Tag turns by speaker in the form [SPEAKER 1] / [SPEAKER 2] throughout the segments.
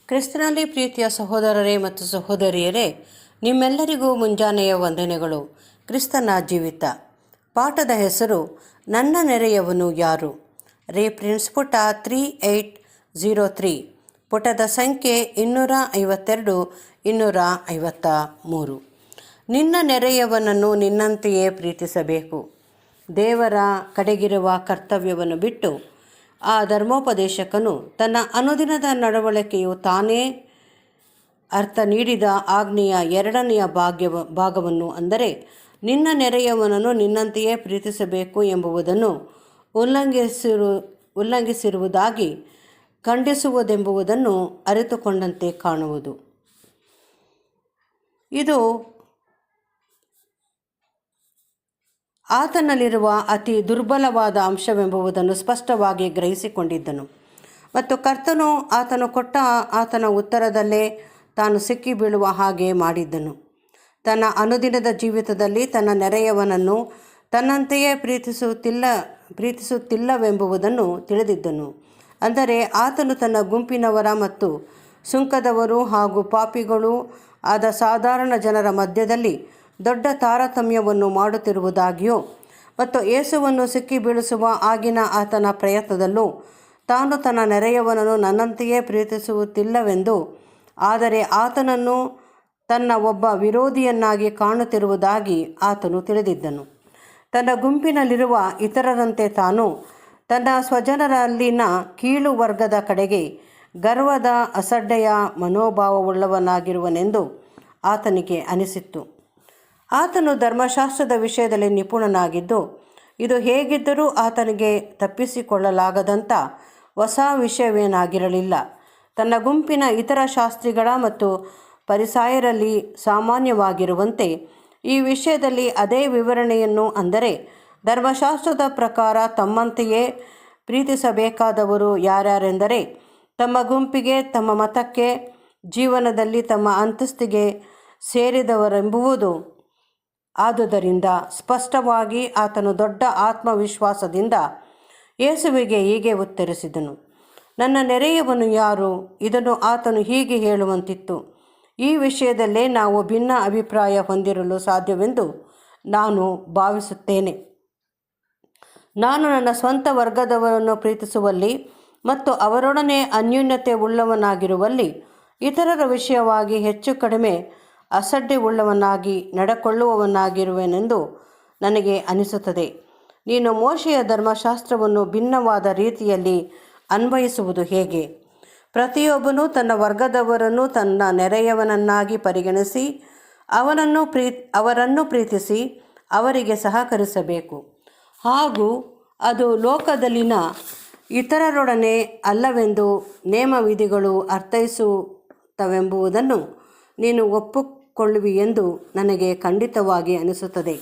[SPEAKER 1] ಕ್ರಿಸ್ತನಲ್ಲಿ ಪ್ರೀತಿಯ ಸಹೋದರರೇ ಮತ್ತು ಸಹೋದರಿಯರೇ, ನಿಮ್ಮೆಲ್ಲರಿಗೂ ಮುಂಜಾನೆಯ ವಂದನೆಗಳು. ಕ್ರಿಸ್ತನ ಜೀವಿತ ಪಾಠದ ಹೆಸರು ನನ್ನ ನೆರೆಯವನು ಯಾರು. ರೆಫರೆನ್ಸ್ ಪುಟ 3803, ಪುಟದ ಸಂಖ್ಯೆ 252 253. ನಿನ್ನ ನೆರೆಯವನನ್ನು ನಿನ್ನಂತೆಯೇ ಪ್ರೀತಿಸಬೇಕು. ದೇವರ ಕಡೆಗಿರುವ ಕರ್ತವ್ಯವನ್ನು ಬಿಟ್ಟು ಆ ಧರ್ಮೋಪದೇಶಕನು ತನ್ನ ಅನುದಿನದ ನಡವಳಿಕೆಯು ತಾನೇ ಅರ್ಥ ನೀಡಿದ ಆಜ್ಞೆಯ 2ನೇ ಭಾಗವನ್ನು, ಅಂದರೆ ನಿನ್ನ ನೆರೆಯವನನ್ನು ನಿನ್ನಂತೆಯೇ ಪ್ರೀತಿಸಬೇಕು ಎಂಬುದನ್ನು ಉಲ್ಲಂಘಿಸಿರುವುದಾಗಿ ಖಂಡಿಸುವುದೆಂಬುದನ್ನು ಅರಿತುಕೊಂಡಂತೆ ಕಾಣುವುದು. ಇದು ಆತನಲ್ಲಿರುವ ಅತಿ ದುರ್ಬಲವಾದ ಅಂಶವೆಂಬುದನ್ನು ಸ್ಪಷ್ಟವಾಗಿ ಗ್ರಹಿಸಿಕೊಂಡಿದ್ದನು ಮತ್ತು ಕರ್ತನು ಆತನು ಕೊಟ್ಟ ಆತನ ಉತ್ತರದಲ್ಲೇ ತಾನು ಸಿಕ್ಕಿ ಬೀಳುವ ಹಾಗೆ ಮಾಡಿದ್ದನು. ತನ್ನ ಅನುದಿನದ ಜೀವಿತದಲ್ಲಿ ತನ್ನ ನೆರೆಯವನನ್ನು ತನ್ನಂತೆಯೇ ಪ್ರೀತಿಸುತ್ತಿಲ್ಲವೆಂಬುದನ್ನು ತಿಳಿದಿದ್ದನು. ಅಂದರೆ ಆತನು ತನ್ನ ಗುಂಪಿನವರ ಮತ್ತು ಸುಂಕದವರು ಹಾಗೂ ಪಾಪಿಗಳೂ ಆದ ಸಾಧಾರಣ ಜನರ ಮಧ್ಯದಲ್ಲಿ ದೊಡ್ಡ ತಾರತಮ್ಯವನ್ನು ಮಾಡುತ್ತಿರುವುದಾಗಿಯೂ ಮತ್ತು ಯೇಸುವನ್ನು ಸಿಕ್ಕಿ ಬೀಳಿಸುವ ಆಗಿನ ಆತನ ಪ್ರಯತ್ನದಲ್ಲೂ ತಾನು ತನ್ನ ನೆರೆಯವನನ್ನು ನನ್ನಂತೆಯೇ ಪ್ರೀತಿಸುತ್ತಿಲ್ಲವೆಂದು, ಆದರೆ ಆತನನ್ನು ತನ್ನ ಒಬ್ಬ ವಿರೋಧಿಯನ್ನಾಗಿ ಕಾಣುತ್ತಿರುವುದಾಗಿ ಆತನು ತಿಳಿದಿದ್ದನು. ತನ್ನ ಗುಂಪಿನಲ್ಲಿರುವ ಇತರರಂತೆ ತಾನು ತನ್ನ ಸ್ವಜನರಲ್ಲಿನ ಕೀಳು ವರ್ಗದ ಕಡೆಗೆ ಗರ್ವದ ಅಸಡ್ಡೆಯ ಮನೋಭಾವವುಳ್ಳವನಾಗಿರುವನೆಂದು ಆತನಿಗೆ ಅನಿಸಿತ್ತು. ಆತನು ಧರ್ಮಶಾಸ್ತ್ರದ ವಿಷಯದಲ್ಲಿ ನಿಪುಣನಾಗಿದ್ದು, ಇದು ಹೇಗಿದ್ದರೂ ಆತನಿಗೆ ತಪ್ಪಿಸಿಕೊಳ್ಳಲಾಗದಂಥ ಹೊಸ ವಿಷಯವೇನಾಗಿರಲಿಲ್ಲ. ತನ್ನ ಗುಂಪಿನ ಇತರ ಶಾಸ್ತ್ರಿಗಳ ಮತ್ತು ಫರಿಸಾಯರಲ್ಲಿ ಸಾಮಾನ್ಯವಾಗಿರುವಂತೆ ಈ ವಿಷಯದಲ್ಲಿ ಅದೇ ವಿವರಣೆಯನ್ನು, ಅಂದರೆ ಧರ್ಮಶಾಸ್ತ್ರದ ಪ್ರಕಾರ ತಮ್ಮಂತೆಯೇ ಪ್ರೀತಿಸಬೇಕಾದವರು ಯಾರ್ಯಾರೆಂದರೆ ತಮ್ಮ ಗುಂಪಿಗೆ, ತಮ್ಮ ಮತಕ್ಕೆ, ಜೀವನದಲ್ಲಿ ತಮ್ಮ ಅಂತಸ್ತಿಗೆ ಸೇರಿದವರೆಂಬುದು. ಆದುದರಿಂದ ಸ್ಪಷ್ಟವಾಗಿ ಆತನು ದೊಡ್ಡ ಆತ್ಮವಿಶ್ವಾಸದಿಂದ ಯೇಸುವಿಗೆ ಹೀಗೆ ಉತ್ತರಿಸಿದನು, ನನ್ನ ನೆರೆಯವನು ಯಾರು. ಇದನ್ನು ಆತನು ಹೀಗೆ ಹೇಳುವಂತಿತ್ತು, ಈ ವಿಷಯದಲ್ಲೇ ನಾವು ಭಿನ್ನ ಅಭಿಪ್ರಾಯ ಹೊಂದಿರಲು ಸಾಧ್ಯವೆಂದು ನಾನು ಭಾವಿಸುತ್ತೇನೆ. ನಾನು ನನ್ನ ಸ್ವಂತ ವರ್ಗದವರನ್ನು ಪ್ರೀತಿಸುವಲ್ಲಿ ಮತ್ತು ಅವರೊಡನೆ ಅನ್ಯೋನ್ಯತೆ ಉಳ್ಳವನಾಗಿರುವಲ್ಲಿ ಇತರರ ವಿಷಯವಾಗಿ ಹೆಚ್ಚು ಕಡಿಮೆ ಅಸಡ್ಡೆ ಉಳ್ಳವನಾಗಿ ನಡೆಕೊಳ್ಳುವವನಾಗಿರುವೆನೆಂದು ನನಗೆ ಅನಿಸುತ್ತದೆ. ನೀನು ಮೋಶೆಯ ಧರ್ಮಶಾಸ್ತ್ರವನ್ನು ಭಿನ್ನವಾದ ರೀತಿಯಲ್ಲಿ ಅನ್ವಯಿಸುವುದು ಹೇಗೆ? ಪ್ರತಿಯೊಬ್ಬನೂ ತನ್ನ ವರ್ಗದವರನ್ನು ತನ್ನ ನೆರೆಯವನನ್ನಾಗಿ ಪರಿಗಣಿಸಿ ಅವರನ್ನು ಪ್ರೀತಿಸಿ ಅವರಿಗೆ ಸಹಕರಿಸಬೇಕು. ಹಾಗೂ ಅದು ಲೋಕದಲ್ಲಿನ ಇತರರೊಡನೆ ಅಲ್ಲವೆಂದು ನೇಮವಿಧಿಗಳು ಅರ್ಥೈಸುತ್ತವೆಂಬುದನ್ನು ನೀನು ಒಪ್ಪಿಕೊಳ್ಳುವಿಯೆಂದು ನನಗೆ ಖಂಡಿತವಾಗಿ ಅನಿಸುತ್ತದೆ.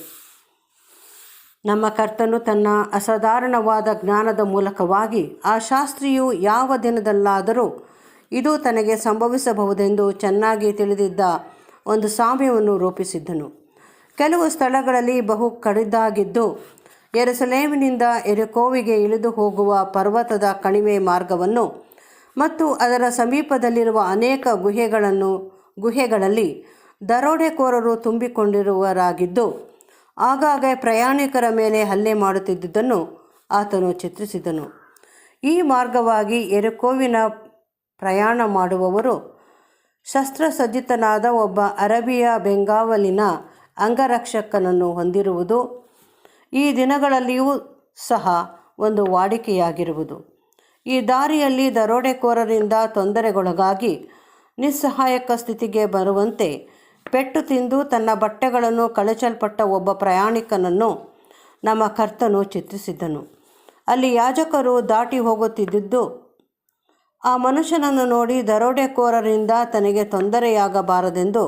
[SPEAKER 1] ನಮ್ಮ ಕರ್ತನು ತನ್ನ ಅಸಾಧಾರಣವಾದ ಜ್ಞಾನದ ಮೂಲಕವಾಗಿ ಆ ಶಾಸ್ತ್ರಿಯು ಯಾವ ದಿನದಲ್ಲಾದರೂ ಇದು ತನಗೆ ಸಂಭವಿಸಬಹುದೆಂದು ಚೆನ್ನಾಗಿ ತಿಳಿದಿದ್ದ ಒಂದು ಸಾಮ್ಯವನ್ನು ರೂಪಿಸಿದ್ದನು. ಕೆಲವು ಸ್ಥಳಗಳಲ್ಲಿ ಬಹು ಕಡಿದಾಗಿದ್ದು ಯೆರೂಸಲೇಮಿನಿಂದ ಯೆರಿಕೋವಿಗೆ ಇಳಿದು ಹೋಗುವ ಪರ್ವತದ ಕಣಿವೆ ಮಾರ್ಗವನ್ನು ಮತ್ತು ಅದರ ಸಮೀಪದಲ್ಲಿರುವ ಅನೇಕ ಗುಹೆಗಳಲ್ಲಿ ದರೋಡೆಕೋರರು ತುಂಬಿಕೊಂಡಿರುವರಾಗಿದ್ದು ಆಗಾಗ ಪ್ರಯಾಣಿಕರ ಮೇಲೆ ಹಲ್ಲೆ ಮಾಡುತ್ತಿದ್ದುದನ್ನು ಆತನು ಚಿತ್ರಿಸಿದನು. ಈ ಮಾರ್ಗವಾಗಿ ಯೆರಿಕೋವಿನ ಪ್ರಯಾಣ ಮಾಡುವವರು ಶಸ್ತ್ರಸಜ್ಜಿತನಾದ ಒಬ್ಬ ಅರಬಿಯ ಬೆಂಗಾವಲಿನ ಅಂಗರಕ್ಷಕನನ್ನು ಹೊಂದಿರುವುದು ಈ ದಿನಗಳಲ್ಲಿಯೂ ಸಹ ಒಂದು ವಾಡಿಕೆಯಾಗಿರುವುದು. ಈ ದಾರಿಯಲ್ಲಿ ದರೋಡೆಕೋರರಿಂದ ತೊಂದರೆಗೊಳಗಾಗಿ ನಿಸ್ಸಹಾಯಕ ಸ್ಥಿತಿಗೆ ಬರುವಂತೆ ಪೆಟ್ಟು ತಿಂದು ತನ್ನ ಬಟ್ಟೆಗಳನ್ನು ಕಳಚಲ್ಪಟ್ಟ ಒಬ್ಬ ಪ್ರಯಾಣಿಕನನ್ನು ನಮ್ಮ ಕರ್ತನು ಚಿತ್ರಿಸಿದ್ದನು. ಅಲ್ಲಿ ಯಾಜಕರು ದಾಟಿ ಹೋಗುತ್ತಿದ್ದುದು ಆ ಮನುಷ್ಯನನ್ನು ನೋಡಿ ದರೋಡೆಕೋರರಿಂದ ತನಗೆ ತೊಂದರೆಯಾಗಬಾರದೆಂದು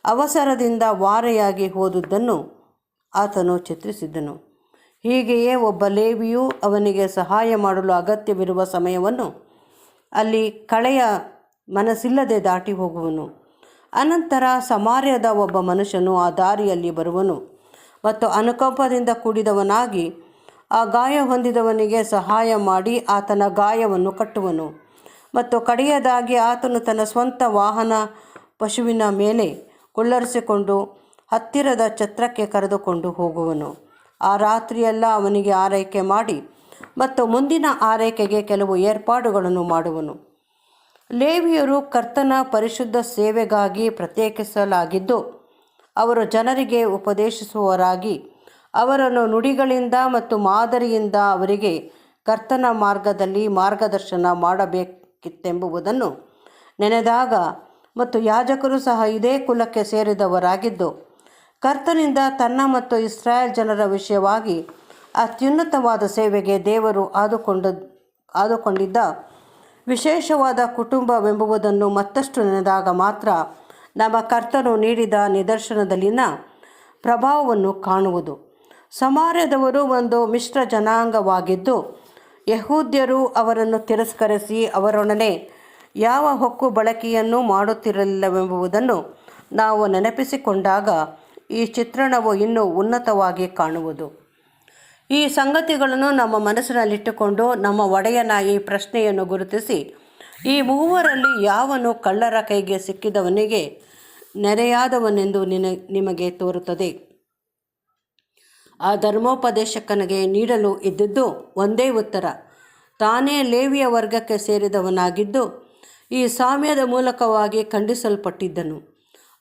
[SPEAKER 1] ಅವಸರದಿಂದ ವಾರೆಯಾಗಿ ಹೋದುದನ್ನು ಆತನು ಚಿತ್ರಿಸಿದ್ದನು. ಹೀಗೆಯೇ ಒಬ್ಬ ಲೇವಿಯು ಅವನಿಗೆ ಸಹಾಯ ಮಾಡಲು ಅಗತ್ಯವಿರುವ ಸಮಯವನ್ನು ಅಲ್ಲಿ ಕಳೆಯ ಮನಸ್ಸಿಲ್ಲದೆ ದಾಟಿ ಹೋಗುವನು. ಅನಂತರ ಸಮಾರ್ಯದ ಒಬ್ಬ ಮನುಷ್ಯನು ಆ ದಾರಿಯಲ್ಲಿ ಬರುವನು ಮತ್ತು ಅನುಕಂಪದಿಂದ ಕೂಡಿದವನಾಗಿ ಆ ಗಾಯ ಹೊಂದಿದವನಿಗೆ ಸಹಾಯ ಮಾಡಿ ಆತನ ಗಾಯವನ್ನು ಕಟ್ಟುವನು. ಮತ್ತು ಕಡೆಯದಾಗಿ ಆತನು ತನ್ನ ಸ್ವಂತ ವಾಹನ ಪಶುವಿನ ಮೇಲೆ ಕುಳ್ಳರಿಸಿಕೊಂಡು ಹತ್ತಿರದ ಛತ್ರಕ್ಕೆ ಕರೆದುಕೊಂಡು ಹೋಗುವನು. ಆ ರಾತ್ರಿಯೆಲ್ಲ ಅವನಿಗೆ ಆರೈಕೆ ಮಾಡಿ ಮತ್ತು ಮುಂದಿನ ಆರೈಕೆಗೆ ಕೆಲವು ಏರ್ಪಾಡುಗಳನ್ನು ಮಾಡುವನು. ಲೇವಿಯರು ಕರ್ತನ ಪರಿಶುದ್ಧ ಸೇವೆಗಾಗಿ ಪ್ರತ್ಯೇಕಿಸಲಾಗಿದ್ದು, ಅವರು ಜನರಿಗೆ ಉಪದೇಶಿಸುವವರಾಗಿ ಅವರನ್ನು ನುಡಿಗಳಿಂದ ಮತ್ತು ಮಾದರಿಯಿಂದ ಅವರಿಗೆ ಕರ್ತನ ಮಾರ್ಗದಲ್ಲಿ ಮಾರ್ಗದರ್ಶನ ಮಾಡಬೇಕಿತ್ತೆಂಬುದನ್ನು ನೆನೆದಾಗ, ಮತ್ತು ಯಾಜಕರು ಸಹ ಇದೇ ಕುಲಕ್ಕೆ ಸೇರಿದವರಾಗಿದ್ದು, ಕರ್ತನಿಂದ ತನ್ನ ಮತ್ತು ಇಸ್ರಾಯೇಲ್ ಜನರ ವಿಷಯವಾಗಿ ಅತ್ಯುನ್ನತವಾದ ಸೇವೆಗೆ ದೇವರು ಆದುಕೊಂಡಿದ್ದ ವಿಶೇಷವಾದ ಕುಟುಂಬವೆಂಬುದನ್ನು ಮತ್ತಷ್ಟು ನೆನೆದಾಗ ಮಾತ್ರ ನಮ್ಮ ಕರ್ತನು ನೀಡಿದ ನಿದರ್ಶನದಲ್ಲಿನ ಪ್ರಭಾವವನ್ನು ಕಾಣುವುದು. ಸಮಾರ್ಯದವರು ಒಂದು ಮಿಶ್ರ ಜನಾಂಗವಾಗಿದ್ದು, ಯಹೂದ್ಯರು ಅವರನ್ನು ತಿರಸ್ಕರಿಸಿ ಅವರೊಡನೆ ಯಾವ ಹೊಕ್ಕು ಬಳಕೆಯನ್ನು ಮಾಡುತ್ತಿರಲಿಲ್ಲವೆಂಬುದನ್ನು ನಾವು ನೆನಪಿಸಿಕೊಂಡಾಗ ಈ ಚಿತ್ರಣವು ಇನ್ನೂ ಉನ್ನತವಾಗಿ ಕಾಣುವುದು. ಈ ಸಂಗತಿಗಳನ್ನು ನಮ್ಮ ಮನಸ್ಸಿನಲ್ಲಿಟ್ಟುಕೊಂಡು ನಮ್ಮ ಒಡೆಯನ ಈ ಪ್ರಶ್ನೆಯನ್ನು ಗುರುತಿಸಿ, ಈ ಮೂವರಲ್ಲಿ ಯಾವನು ಕಳ್ಳರ ಕೈಗೆ ಸಿಕ್ಕಿದವನಿಗೆ ನೆರೆಯಾದವನೆಂದು ನಿಮಗೆ ತೋರುತ್ತದೆ? ಆ ಧರ್ಮೋಪದೇಶಕನಿಗೆ ನೀಡಲು ಇದ್ದುದು ಒಂದೇ ಉತ್ತರ. ತಾನೇ ಲೇವಿಯ ವರ್ಗಕ್ಕೆ ಸೇರಿದವನಾಗಿದ್ದು ಈ ಸಾಮ್ಯದ ಮೂಲಕವಾಗಿ ಖಂಡಿಸಲ್ಪಟ್ಟಿದ್ದನು.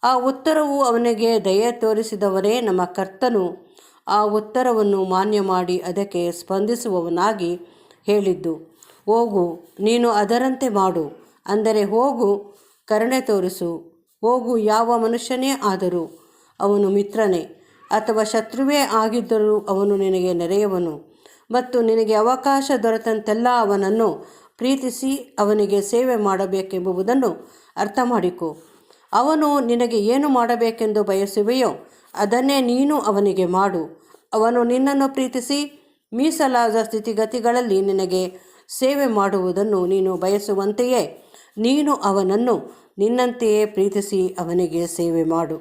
[SPEAKER 1] ಆ ಉತ್ತರವು ಅವನಿಗೆ ದಯೆ ತೋರಿಸಿದವರೇ ನಮ್ಮ ಕರ್ತನು ಆ ಉತ್ತರವನ್ನು ಮಾನ್ಯ ಮಾಡಿ ಅದಕ್ಕೆ ಸ್ಪಂದಿಸುವವನಾಗಿ ಹೇಳಿದ್ದು, ಹೋಗು, ನೀನು ಅದರಂತೆ ಮಾಡು. ಅಂದರೆ ಹೋಗು, ಕರುಣೆ ತೋರಿಸು. ಹೋಗು, ಯಾವ ಮನುಷ್ಯನೇ ಆದರೂ ಅವನು ಮಿತ್ರನೇ ಅಥವಾ ಶತ್ರುವೇ ಆಗಿದ್ದರೂ ಅವನು ನಿನಗೆ ನೆರೆಯವನು, ಮತ್ತು ನಿನಗೆ ಅವಕಾಶ ದೊರೆತಂತೆಲ್ಲ ಅವನನ್ನು ಪ್ರೀತಿಸಿ ಅವನಿಗೆ ಸೇವೆ ಮಾಡಬೇಕೆಂಬುದನ್ನು ಅರ್ಥ ಮಾಡಿಕೊ. ಅವನು ನಿನಗೆ ಏನು ಮಾಡಬೇಕೆಂದು ಬಯಸುವೆಯೋ ಅದನ್ನೇ ನೀನು ಅವನಿಗೆ ಮಾಡು. ಅವನು ನಿನ್ನನ್ನು ಪ್ರೀತಿಸಿ ಮೀಸಲಾದ ಸ್ಥಿತಿಗತಿಗಳಲ್ಲಿ ನಿನಗೆ ಸೇವೆ ಮಾಡುವುದನ್ನು ನೀನು ಬಯಸುವಂತೆಯೇ ನೀನು ಅವನನ್ನು ನಿನ್ನಂತೆಯೇ ಪ್ರೀತಿಸಿ ಅವನಿಗೆ ಸೇವೆ ಮಾಡು.